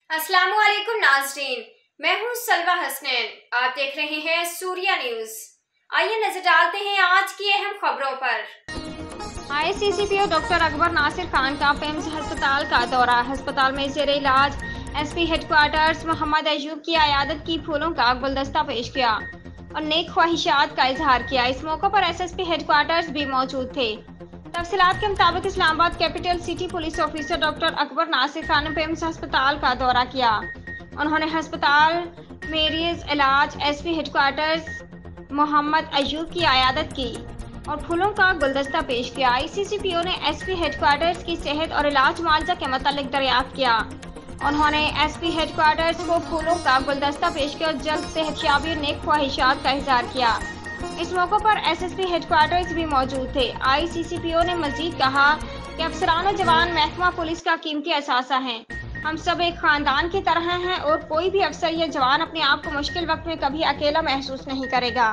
अस्सलाम वालेकुम नाज़रीन, मैं हूँ सलवा हसनैन। आप देख रहे हैं सूर्या न्यूज। आइए नजर डालते हैं आज की अहम खबरों पर। ICCPO डॉक्टर अकबर नासिर खान का पेम्स अस्पताल का दौरा। अस्पताल में जेर इलाज SP हेडक्वार्टर्स मोहम्मद अयूब की आयादत की फूलों का गुलदस्ता पेश किया और नेक ख्वाहिशात का इजहार किया। इस मौके पर SSP हेडक्वार्टर्स भी मौजूद थे। तफसीलात के मुताबिक Islamabad capital city police officer doctor Akbar Nasir Khan ने पेम्स अस्पताल का दौरा किया। उन्होंने अस्पताल मरीज इलाज SP हेडक्वार्टर्स मोहम्मद अयूब की आयादत की और फूलों का गुलदस्ता पेश किया। ICCPO ने SP हेडक्वार्टर्स की सेहत और इलाज मुआवजा के मतलब दरियाफ्त किया। उन्होंने SP हेडक्वार्टर्स को फूलों का गुलदस्ता पेश किया और जल्द सेहतयाबी और नेक ख्वाहिशात का इजहार किया। इस मौके पर SSP हेडक्वार्टर्स भी मौजूद थे। ICCPO ने मजीद कहा कि अफसरान और जवान महकमा पुलिस का कीमती असासा हैं। हम सब एक खानदान की तरह हैं और कोई भी अफसर या जवान अपने आप को मुश्किल वक्त में कभी अकेला महसूस नहीं करेगा।